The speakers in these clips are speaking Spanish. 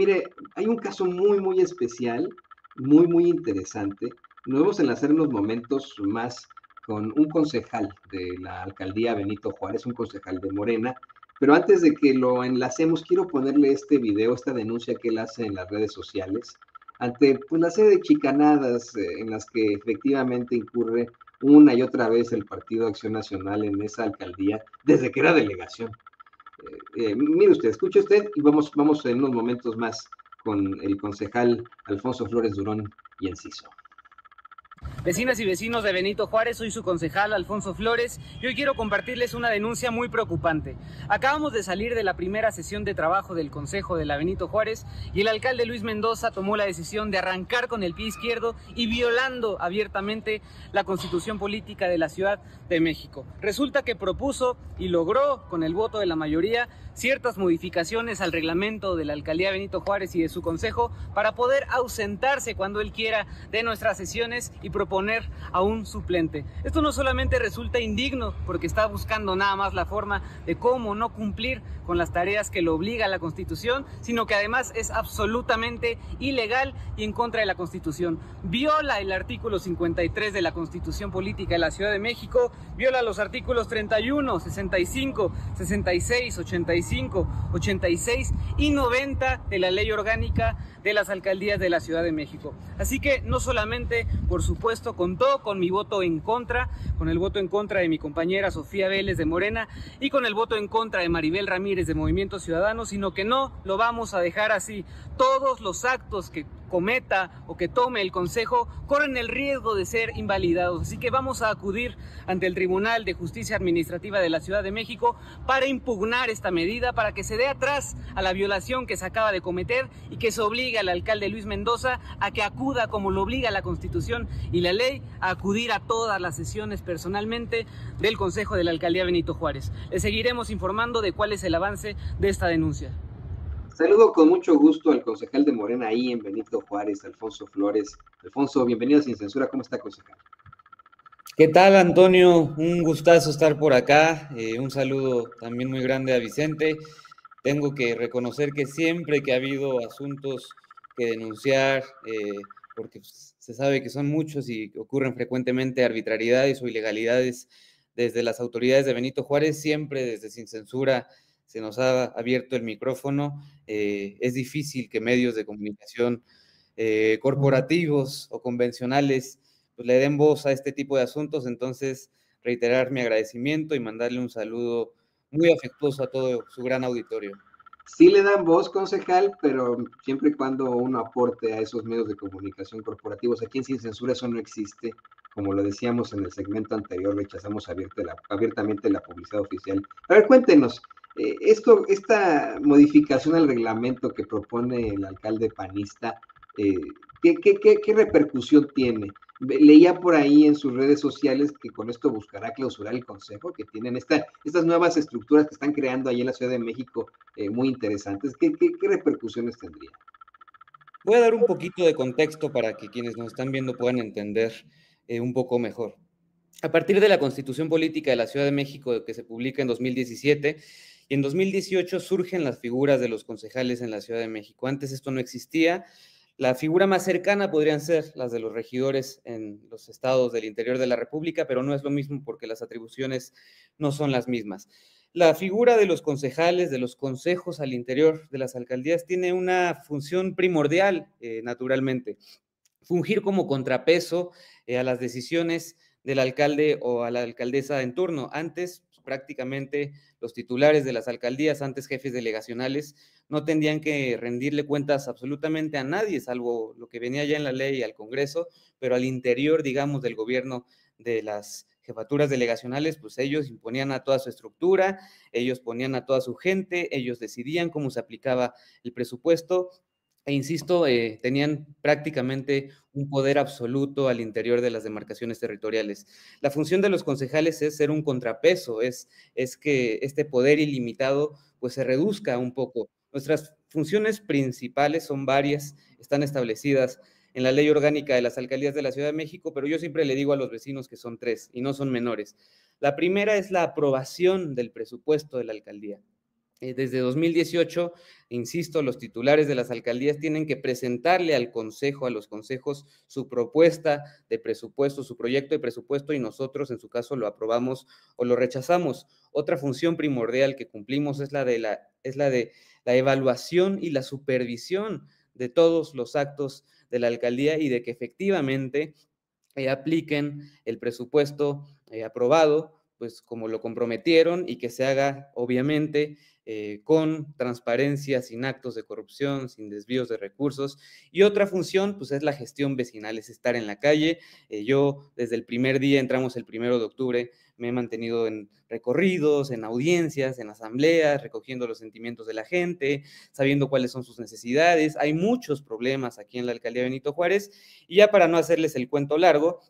mire, hay un caso muy especial, muy interesante. Nos vamos a enlazar en unos momentos más con un concejal de la alcaldía Benito Juárez, un concejal de Morena, pero antes de que lo enlacemos, quiero ponerle este video, esta denuncia que él hace en las redes sociales, ante pues, la serie de chicanadas en las que efectivamente incurre una y otra vez el Partido Acción Nacional en esa alcaldía, desde que era delegación. Mire usted, escuche usted y vamos en unos momentos más con el concejal Alfonso Flores Durón y Enciso. Vecinas y vecinos de Benito Juárez, soy su concejal Alfonso Flores y hoy quiero compartirles una denuncia muy preocupante. Acabamos de salir de la primera sesión de trabajo del Consejo de la Benito Juárez y el alcalde Luis Mendoza tomó la decisión de arrancar con el pie izquierdo y violando abiertamente la Constitución Política de la Ciudad de México. Resulta que propuso y logró, con el voto de la mayoría, ciertas modificaciones al reglamento de la alcaldía Benito Juárez y de su consejo para poder ausentarse cuando él quiera de nuestras sesiones y proponer a un suplente. Esto no solamente resulta indigno porque está buscando nada más la forma de cómo no cumplir con las tareas que lo obliga la Constitución, sino que además es absolutamente ilegal y en contra de la Constitución. Viola el artículo 53 de la Constitución Política de la Ciudad de México, viola los artículos 31, 65, 66, 85, 86 y 90 de la Ley Orgánica de las Alcaldías de la Ciudad de México. Así que no solamente, por supuesto, contó con mi voto en contra, con el voto en contra de mi compañera Sofía Vélez de Morena y con el voto en contra de Maribel Ramírez de Movimiento Ciudadano, sino que no lo vamos a dejar así. Todos los actos que cometa o que tome el Consejo corren el riesgo de ser invalidados. Así que vamos a acudir ante el Tribunal de Justicia Administrativa de la Ciudad de México para impugnar esta medida, para que se dé atrás a la violación que se acaba de cometer y que se obligue al alcalde Luis Mendoza a que acuda, como lo obliga la Constitución y la ley, a acudir a todas las sesiones personalmente del Consejo de la Alcaldía Benito Juárez. Les seguiremos informando de cuál es el avance de esta denuncia. Saludo con mucho gusto al concejal de Morena ahí en Benito Juárez, Alfonso Flores. Alfonso, bienvenido a Sin Censura. ¿Cómo está, concejal? ¿Qué tal, Antonio? Un gustazo estar por acá. Un saludo también muy grande a Vicente. Tengo que reconocer que siempre que ha habido asuntos que denunciar, porque se sabe que son muchos y ocurren frecuentemente arbitrariedades o ilegalidades desde las autoridades de Benito Juárez, siempre desde Sin Censura se nos ha abierto el micrófono. Es difícil que medios de comunicación corporativos o convencionales pues le den voz a este tipo de asuntos. Entonces reiterar mi agradecimiento y mandarle un saludo muy afectuoso a todo su gran auditorio. Sí le dan voz, concejal, pero siempre y cuando uno aporte a esos medios de comunicación corporativos. Aquí en Sin Censura eso no existe. Como lo decíamos en el segmento anterior, rechazamos abiertamente la publicidad oficial. A ver, cuéntenos, esta modificación al reglamento que propone el alcalde panista, eh, ¿qué repercusión tiene? Leía por ahí en sus redes sociales que con esto buscará clausurar el consejo, que tienen estas nuevas estructuras que están creando ahí en la Ciudad de México, muy interesantes. ¿Qué repercusiones tendría? Voy a dar un poquito de contexto para que quienes nos están viendo puedan entender un poco mejor. A partir de la Constitución Política de la Ciudad de México, que se publica en 2017, y en 2018 surgen las figuras de los concejales en la Ciudad de México. Antes esto no existía. La figura más cercana podrían ser las de los regidores en los estados del interior de la República, pero no es lo mismo porque las atribuciones no son las mismas. La figura de los concejales, de los consejos al interior de las alcaldías, tiene una función primordial, naturalmente: fungir como contrapeso a las decisiones del alcalde o a la alcaldesa en turno. Antes, pues, prácticamente los titulares de las alcaldías, antes jefes delegacionales, no tendrían que rendirle cuentas absolutamente a nadie, salvo lo que venía ya en la ley al Congreso, pero al interior, digamos, del gobierno de las jefaturas delegacionales, pues ellos imponían a toda su estructura, ellos ponían a toda su gente, ellos decidían cómo se aplicaba el presupuesto. E insisto, tenían prácticamente un poder absoluto al interior de las demarcaciones territoriales. La función de los concejales es ser un contrapeso, es que este poder ilimitado pues se reduzca un poco. Nuestras funciones principales son varias, están establecidas en la Ley Orgánica de las Alcaldías de la Ciudad de México, pero yo siempre le digo a los vecinos que son tres y no son menores. La primera es la aprobación del presupuesto de la alcaldía. Desde 2018, insisto, los titulares de las alcaldías tienen que presentarle al consejo, a los consejos, su propuesta de presupuesto, su proyecto de presupuesto, y nosotros, en su caso, lo aprobamos o lo rechazamos. Otra función primordial que cumplimos es la de la evaluación y la supervisión de todos los actos de la alcaldía y de que efectivamente apliquen el presupuesto aprobado, pues como lo comprometieron, y que se haga, obviamente, con transparencia, sin actos de corrupción, sin desvíos de recursos. Y otra función, pues es la gestión vecinal, es estar en la calle. Yo desde el primer día, entramos el 1 de octubre, me he mantenido en recorridos, en audiencias, en asambleas, recogiendo los sentimientos de la gente, sabiendo cuáles son sus necesidades. Hay muchos problemas aquí en la alcaldía Benito Juárez, y ya para no hacerles el cuento largo,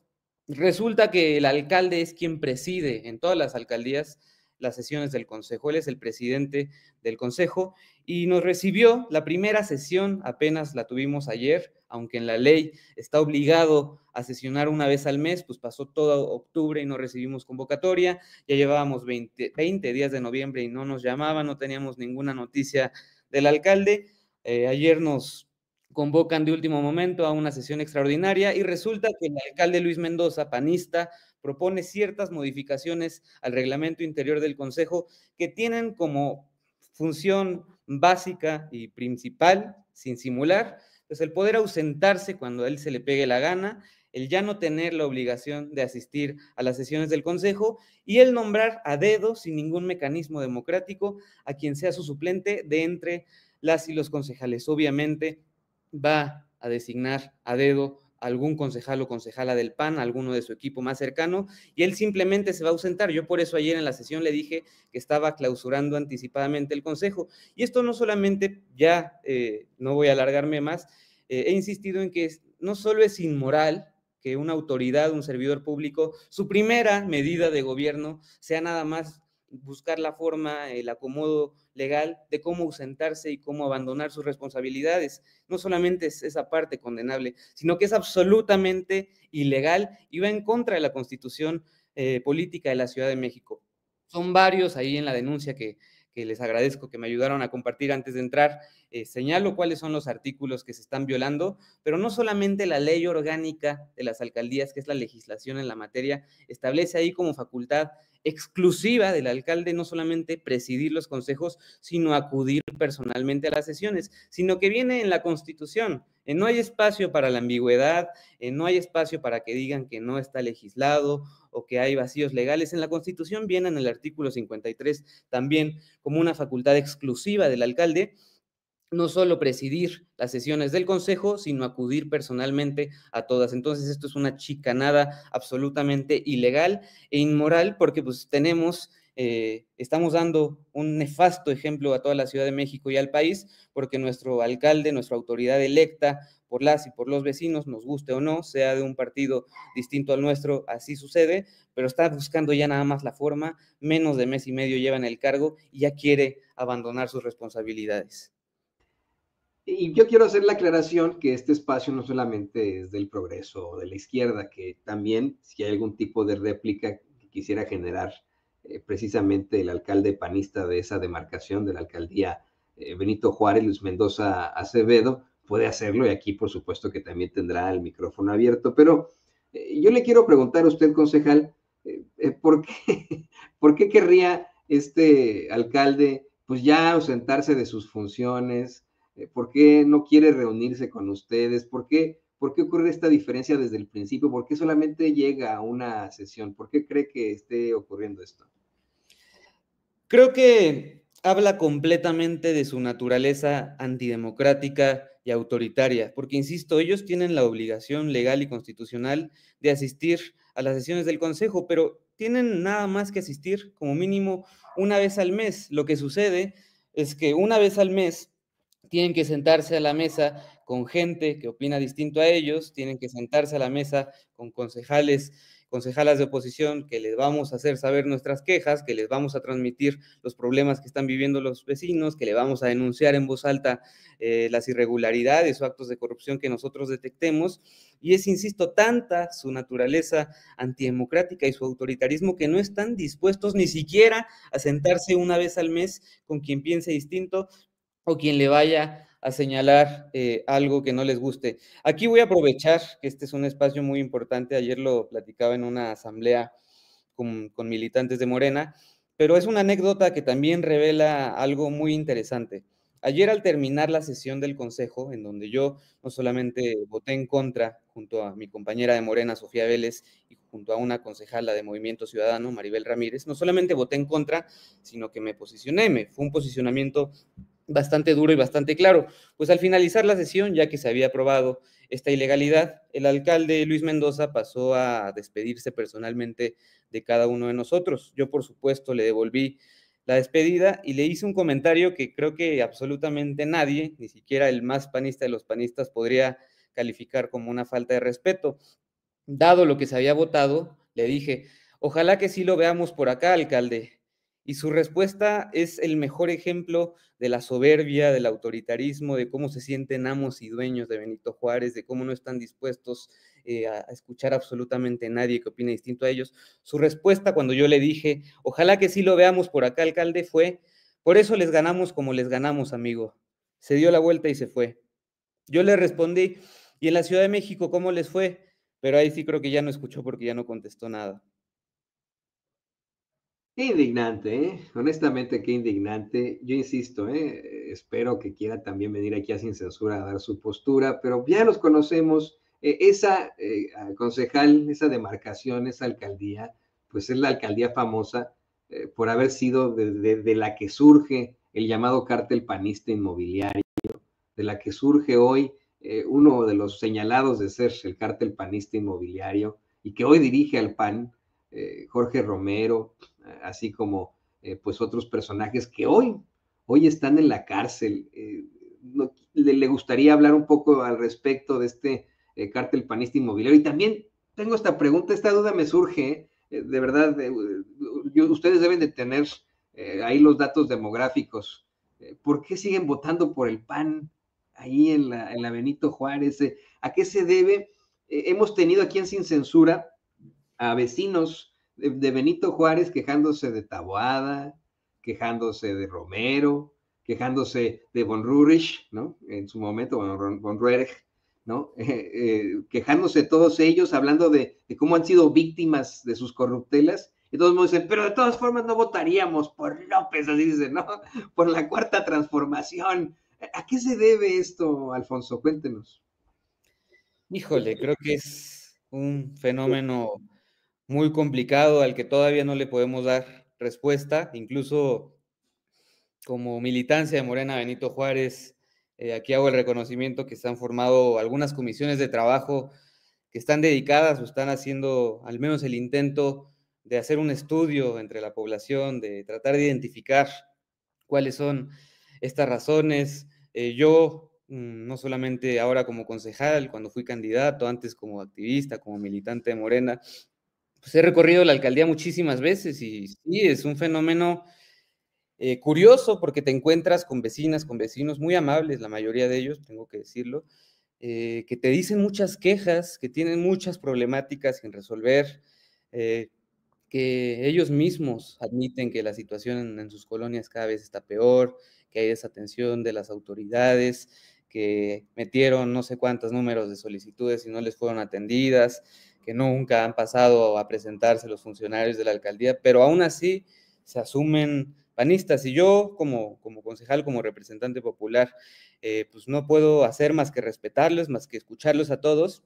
resulta que el alcalde es quien preside en todas las alcaldías las sesiones del consejo. Él es el presidente del consejo y nos recibió la primera sesión, apenas la tuvimos ayer, aunque en la ley está obligado a sesionar una vez al mes, pues pasó todo octubre y no recibimos convocatoria. Ya llevábamos 20 días de noviembre y no nos llamaban, no teníamos ninguna noticia del alcalde. Ayer nos convocan de último momento a una sesión extraordinaria y resulta que el alcalde Luis Mendoza, panista, propone ciertas modificaciones al reglamento interior del consejo que tienen como función básica y principal, sin simular, pues el poder ausentarse cuando a él se le pegue la gana, el ya no tener la obligación de asistir a las sesiones del consejo y el nombrar a dedo, sin ningún mecanismo democrático, a quien sea su suplente de entre las y los concejales. Obviamente va a designar a dedo a algún concejal o concejala del PAN, a alguno de su equipo más cercano, y él simplemente se va a ausentar. Yo por eso ayer en la sesión le dije que estaba clausurando anticipadamente el consejo. Y esto no solamente, ya no voy a alargarme más, he insistido en que no solo es inmoral que una autoridad, un servidor público, su primera medida de gobierno sea nada más buscar la forma, el acomodo legal de cómo ausentarse y cómo abandonar sus responsabilidades. No solamente es esa parte condenable, sino que es absolutamente ilegal y va en contra de la Constitución política de la Ciudad de México. Son varios ahí en la denuncia que les agradezco que me ayudaron a compartir antes de entrar. Señalo cuáles son los artículos que se están violando, pero no solamente la ley orgánica de las alcaldías, que es la legislación en la materia, establece ahí como facultad exclusiva del alcalde no solamente presidir los consejos, sino acudir personalmente a las sesiones, sino que viene en la Constitución. No hay espacio para la ambigüedad, no hay espacio para que digan que no está legislado o que hay vacíos legales. En la Constitución viene en el artículo 53 también como una facultad exclusiva del alcalde, no solo presidir las sesiones del consejo, sino acudir personalmente a todas. Entonces esto es una chicanada absolutamente ilegal e inmoral, porque pues estamos dando un nefasto ejemplo a toda la Ciudad de México y al país, porque nuestro alcalde, nuestra autoridad electa por las y por los vecinos, nos guste o no, sea de un partido distinto al nuestro, así sucede, pero está buscando ya nada más la forma, menos de mes y medio lleva en el cargo y ya quiere abandonar sus responsabilidades. Y yo quiero hacer la aclaración que este espacio no solamente es del progreso o de la izquierda, que también si hay algún tipo de réplica que quisiera generar precisamente el alcalde panista de esa demarcación de la alcaldía Benito Juárez, Luis Mendoza Acevedo, puede hacerlo, y aquí por supuesto que también tendrá el micrófono abierto. Pero yo le quiero preguntar a usted, concejal, ¿por qué, ¿por qué querría este alcalde pues ya ausentarse de sus funciones? ¿Por qué no quiere reunirse con ustedes? ¿Por qué ocurre esta diferencia desde el principio? ¿Por qué solamente llega a una sesión? ¿Por qué cree que esté ocurriendo esto? Creo que habla completamente de su naturaleza antidemocrática y autoritaria, porque, insisto, ellos tienen la obligación legal y constitucional de asistir a las sesiones del Consejo, pero tienen nada más que asistir como mínimo una vez al mes. Lo que sucede es que una vez al mes tienen que sentarse a la mesa con gente que opina distinto a ellos, tienen que sentarse a la mesa con concejales concejalas de oposición, que les vamos a hacer saber nuestras quejas, que les vamos a transmitir los problemas que están viviendo los vecinos, que le vamos a denunciar en voz alta las irregularidades o actos de corrupción que nosotros detectemos. Y es, insisto, tanta su naturaleza antidemocrática y su autoritarismo que no están dispuestos ni siquiera a sentarse una vez al mes con quien piense distinto o quien le vaya a señalar algo que no les guste. Aquí voy a aprovechar que este es un espacio muy importante. Ayer lo platicaba en una asamblea con militantes de Morena, pero es una anécdota que también revela algo muy interesante. Ayer, al terminar la sesión del Consejo, en donde yo no solamente voté en contra, junto a mi compañera de Morena, Sofía Vélez, y junto a una concejala de Movimiento Ciudadano, Maribel Ramírez, no solamente voté en contra, sino que me posicioné, fue un posicionamiento bastante duro y bastante claro. Pues al finalizar la sesión, ya que se había aprobado esta ilegalidad, el alcalde Luis Mendoza pasó a despedirse personalmente de cada uno de nosotros. Yo, por supuesto, le devolví la despedida y le hice un comentario que creo que absolutamente nadie, ni siquiera el más panista de los panistas, podría calificar como una falta de respeto. Dado lo que se había votado, le dije: ojalá que sí lo veamos por acá, alcalde. Y su respuesta es el mejor ejemplo de la soberbia, del autoritarismo, de cómo se sienten amos y dueños de Benito Juárez, de cómo no están dispuestos a escuchar absolutamente a nadie que opine distinto a ellos. Su respuesta cuando yo le dije: ojalá que sí lo veamos por acá, alcalde, fue: por eso les ganamos como les ganamos, amigo. Se dio la vuelta y se fue. Yo le respondí: ¿y en la Ciudad de México cómo les fue? Pero ahí sí creo que ya no escuchó porque ya no contestó nada. Qué indignante, ¿eh? Honestamente, qué indignante. Yo insisto, espero que quiera también venir aquí a Sin Censura a dar su postura, pero ya los conocemos. Esa concejal, esa demarcación, esa alcaldía, pues es la alcaldía famosa por haber sido de la que surge el llamado cártel panista inmobiliario, de la que surge hoy uno de los señalados de ser el cártel panista inmobiliario y que hoy dirige al PAN, Jorge Romero, así como pues otros personajes que hoy están en la cárcel. No, le gustaría hablar un poco al respecto de este cártel panista inmobiliario. Y también tengo esta pregunta, esta duda me surge, de verdad, ustedes deben de tener ahí los datos demográficos. ¿Por qué siguen votando por el PAN ahí en la Benito Juárez? ¿A qué se debe? Hemos tenido aquí en Sin Censura a vecinos de Benito Juárez quejándose de Taboada, quejándose de Romero, quejándose de Von Rurich, ¿no? En su momento, Von Ruerich, ¿no? Quejándose todos ellos, hablando de cómo han sido víctimas de sus corruptelas. Y todos me dicen, pero de todas formas no votaríamos por López, así dicen, ¿no? Por la cuarta transformación. ¿A qué se debe esto, Alfonso? Cuéntenos. Híjole, creo que es un fenómeno muy complicado al que todavía no le podemos dar respuesta. Incluso como militancia de Morena Benito Juárez, aquí hago el reconocimiento que se han formado algunas comisiones de trabajo que están dedicadas o están haciendo al menos el intento de hacer un estudio entre la población, de tratar de identificar cuáles son estas razones. Yo, no solamente ahora como concejal, cuando fui candidato, antes como activista, como militante de Morena, pues he recorrido la alcaldía muchísimas veces y sí, es un fenómeno curioso porque te encuentras con vecinas, con vecinos muy amables, la mayoría de ellos, tengo que decirlo, que te dicen muchas quejas, que tienen muchas problemáticas sin resolver, que ellos mismos admiten que la situación en sus colonias cada vez está peor, que hay desatención de las autoridades, que metieron no sé cuántos números de solicitudes y no les fueron atendidas, que nunca han pasado a presentarse los funcionarios de la alcaldía, pero aún así se asumen panistas. Y yo, como concejal, como representante popular, pues no puedo hacer más que respetarlos, más que escucharlos a todos,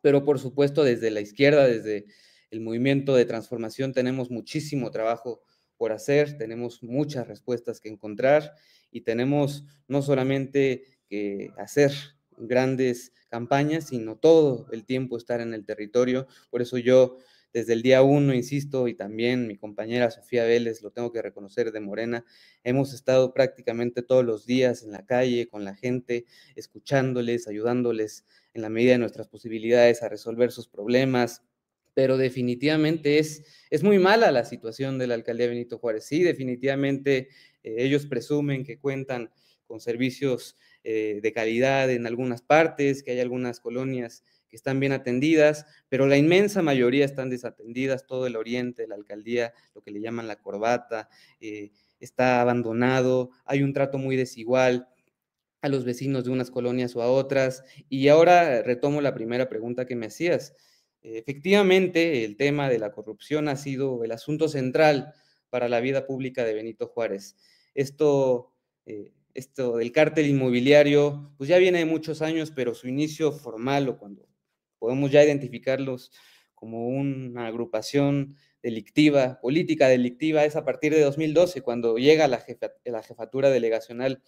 pero por supuesto desde la izquierda, desde el movimiento de transformación, tenemos muchísimo trabajo por hacer, tenemos muchas respuestas que encontrar y tenemos no solamente que hacer grandes campañas, sino todo el tiempo estar en el territorio. Por eso yo desde el día 1, insisto, y también mi compañera Sofía Vélez, lo tengo que reconocer, de Morena, hemos estado prácticamente todos los días en la calle con la gente, escuchándoles, ayudándoles en la medida de nuestras posibilidades a resolver sus problemas, pero definitivamente es muy mala la situación de la alcaldía Benito Juárez. Sí, definitivamente ellos presumen que cuentan con servicios de calidad en algunas partes, que hay algunas colonias que están bien atendidas, pero la inmensa mayoría están desatendidas. Todo el oriente de la alcaldía, lo que le llaman la corbata, está abandonado, hay un trato muy desigual a los vecinos de unas colonias o a otras. Y ahora retomo la primera pregunta que me hacías. Efectivamente, el tema de la corrupción ha sido el asunto central para la vida pública de Benito Juárez. Esto del cártel inmobiliario, pues ya viene de muchos años, pero su inicio formal, o cuando podemos ya identificarlos como una agrupación delictiva, política delictiva, es a partir de 2012, cuando llega la jefatura delegacional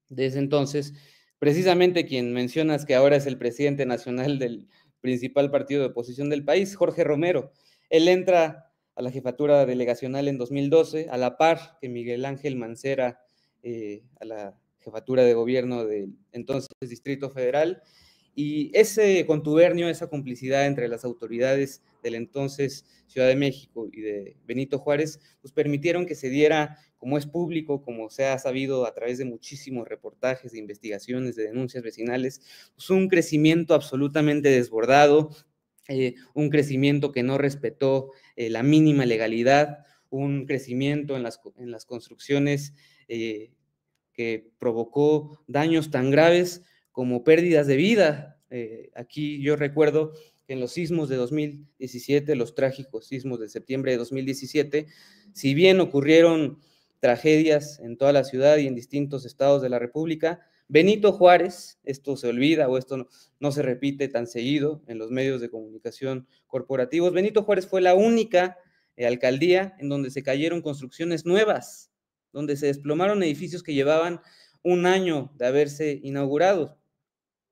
de ese entonces, precisamente quien mencionas que ahora es el presidente nacional del principal partido de oposición del país, Jorge Romero. Él entra a la jefatura delegacional en 2012, a la par que Miguel Ángel Mancera a la jefatura de gobierno del entonces Distrito Federal, y ese contubernio, esa complicidad entre las autoridades del entonces Ciudad de México y de Benito Juárez, pues permitieron que se diera, como es público, como se ha sabido a través de muchísimos reportajes, de investigaciones, de denuncias vecinales, pues un crecimiento absolutamente desbordado, un crecimiento que no respetó la mínima legalidad, un crecimiento en las construcciones que provocó daños tan graves como pérdidas de vida. Aquí yo recuerdo que en los sismos de 2017, los trágicos sismos de septiembre de 2017, si bien ocurrieron tragedias en toda la ciudad y en distintos estados de la República, Benito Juárez, esto se olvida o esto no se repite tan seguido en los medios de comunicación corporativos, Benito Juárez fue la única alcaldía en donde se cayeron construcciones nuevas, donde se desplomaron edificios que llevaban un año de haberse inaugurado.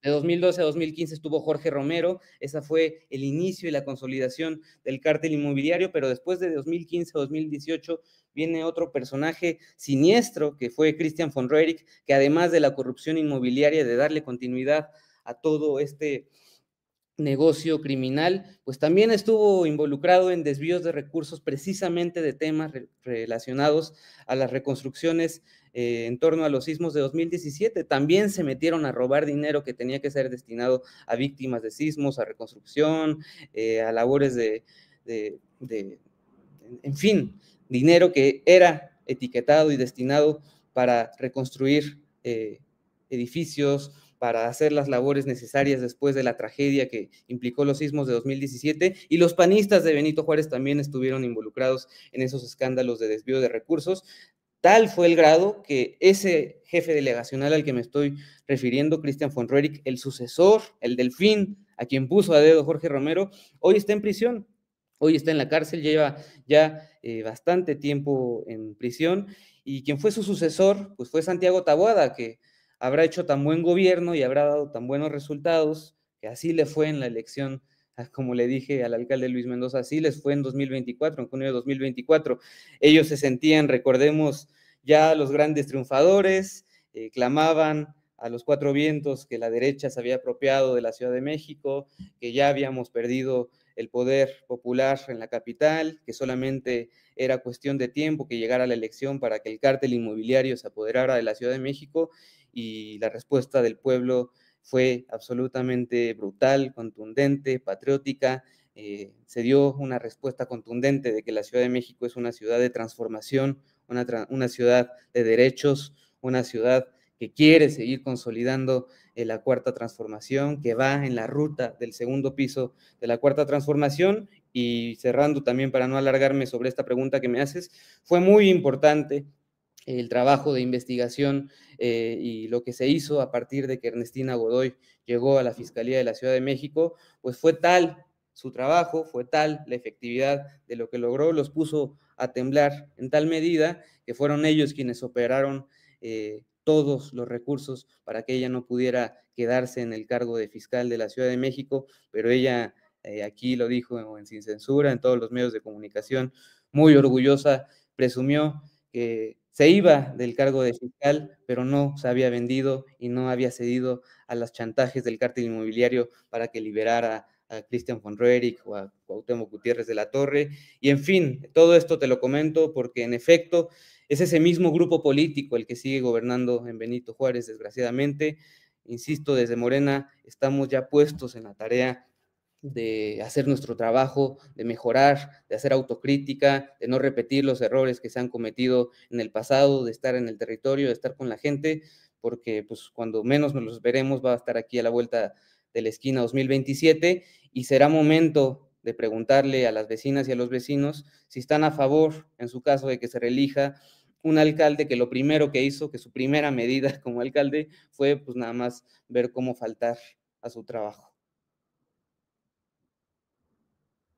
De 2012 a 2015 estuvo Jorge Romero, esa fue el inicio y la consolidación del cártel inmobiliario, pero después de 2015 a 2018 viene otro personaje siniestro, que fue Christian von Roerich, que además de la corrupción inmobiliaria, de darle continuidad a todo este negocio criminal, pues también estuvo involucrado en desvíos de recursos precisamente de temas relacionados a las reconstrucciones en torno a los sismos de 2017. También se metieron a robar dinero que tenía que ser destinado a víctimas de sismos, a reconstrucción, a labores en fin, dinero que era etiquetado y destinado para reconstruir edificios, para hacer las labores necesarias después de la tragedia que implicó los sismos de 2017, y los panistas de Benito Juárez también estuvieron involucrados en esos escándalos de desvío de recursos. Tal fue el grado que ese jefe delegacional al que me estoy refiriendo, Christian von Roerich, el sucesor, el delfín, a quien puso a dedo Jorge Romero, hoy está en prisión, hoy está en la cárcel, lleva ya bastante tiempo en prisión, y quien fue su sucesor, pues fue Santiago Taboada, que habrá hecho tan buen gobierno y habrá dado tan buenos resultados, que así le fue en la elección, como le dije al alcalde Luis Mendoza, así les fue en 2024, en junio de 2024. Ellos se sentían, recordemos, ya los grandes triunfadores, clamaban a los cuatro vientos que la derecha se había apropiado de la Ciudad de México, que ya habíamos perdido el poder popular en la capital, que solamente era cuestión de tiempo que llegara la elección para que el cártel inmobiliario se apoderara de la Ciudad de México, y la respuesta del pueblo fue absolutamente brutal, contundente, patriótica. Se dio una respuesta contundente de que la Ciudad de México es una ciudad de transformación, una ciudad de derechos, una ciudad que quiere seguir consolidando la cuarta transformación, que va en la ruta del segundo piso de la cuarta transformación. Y cerrando también, para no alargarme sobre esta pregunta que me haces, fue muy importante el trabajo de investigación y lo que se hizo a partir de que Ernestina Godoy llegó a la Fiscalía de la Ciudad de México, pues fue tal su trabajo, fue tal la efectividad de lo que logró, los puso a temblar en tal medida que fueron ellos quienes operaron todos los recursos para que ella no pudiera quedarse en el cargo de fiscal de la Ciudad de México, pero ella aquí lo dijo en Sin Censura, en todos los medios de comunicación, muy orgullosa, presumió que se iba del cargo de fiscal, pero no se había vendido y no había cedido a los chantajes del cártel inmobiliario para que liberara a Cristian von Roerich o a Cuauhtémoc Gutiérrez de la Torre. Y en fin, todo esto te lo comento porque en efecto es ese mismo grupo político el que sigue gobernando en Benito Juárez, desgraciadamente. Insisto, desde Morena estamos ya puestos en la tarea de hacer nuestro trabajo, de mejorar, de hacer autocrítica, de no repetir los errores que se han cometido en el pasado, de estar en el territorio, de estar con la gente, porque pues cuando menos nos los veremos va a estar aquí a la vuelta de la esquina 2027 y será momento de preguntarle a las vecinas y a los vecinos si están a favor, en su caso, de que se reelija un alcalde que lo primero que hizo, que su primera medida como alcalde fue pues nada más ver cómo faltar a su trabajo.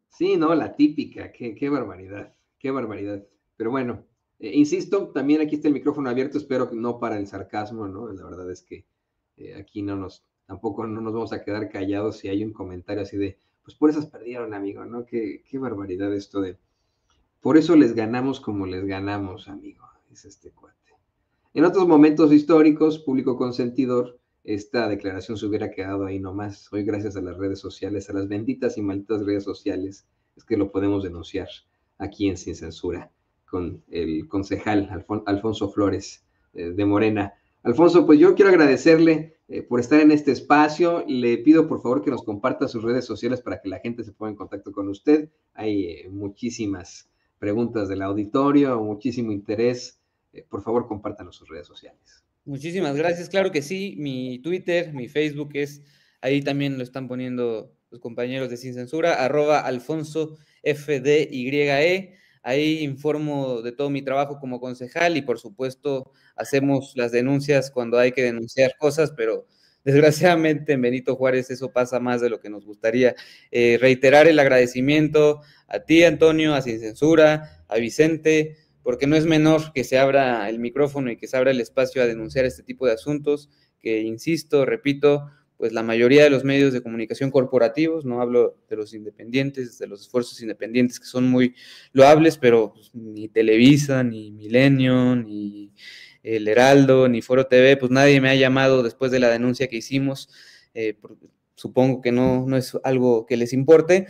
Sí, no, la típica, qué barbaridad, qué barbaridad. Pero bueno, insisto, también aquí está el micrófono abierto, espero que no para el sarcasmo, ¿no? La verdad es que aquí tampoco no nos vamos a quedar callados si hay un comentario así de, pues por esas perdieron, amigo, ¿no? Qué barbaridad esto de, por eso les ganamos como les ganamos, amigo, es este cuate. En otros momentos históricos, público consentidor, esta declaración se hubiera quedado ahí nomás. Hoy, gracias a las redes sociales, a las benditas y malditas redes sociales, es que lo podemos denunciar aquí en Sin Censura con el concejal Alfonso Flores de Morena. Alfonso, pues yo quiero agradecerle por estar en este espacio. Le pido por favor que nos comparta sus redes sociales para que la gente se ponga en contacto con usted. Hay muchísimas preguntas del auditorio, muchísimo interés. Por favor, compártanos sus redes sociales. Muchísimas gracias, claro que sí, mi Twitter, mi Facebook ahí también lo están poniendo los compañeros de Sin Censura, @AlfonsoFDYE, ahí informo de todo mi trabajo como concejal y por supuesto hacemos las denuncias cuando hay que denunciar cosas, pero desgraciadamente en Benito Juárez eso pasa más de lo que nos gustaría. Reiterar el agradecimiento a ti, Antonio, a Sin Censura, a Vicente, porque no es menor que se abra el micrófono y que se abra el espacio a denunciar este tipo de asuntos, que insisto, repito, pues la mayoría de los medios de comunicación corporativos, no hablo de los independientes, de los esfuerzos independientes que son muy loables, pero pues, ni Televisa, ni Milenio, ni El Heraldo, ni Foro TV, pues nadie me ha llamado después de la denuncia que hicimos, supongo que no es algo que les importe,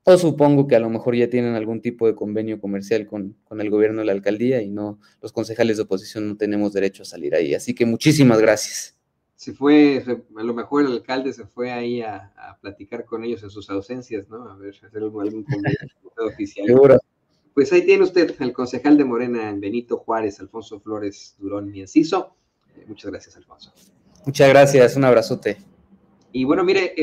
o supongo que a lo mejor ya tienen algún tipo de convenio comercial con el gobierno de la alcaldía y no, los concejales de oposición no tenemos derecho a salir ahí. Así que muchísimas gracias. A lo mejor el alcalde se fue ahí a platicar con ellos en sus ausencias, ¿no? A ver, hacer algún convenio oficial. Seguro. Pues ahí tiene usted al concejal de Morena en Benito Juárez, Alfonso Flores Durón y Enciso. Muchas gracias, Alfonso. Muchas gracias, un abrazote. Y bueno, mire,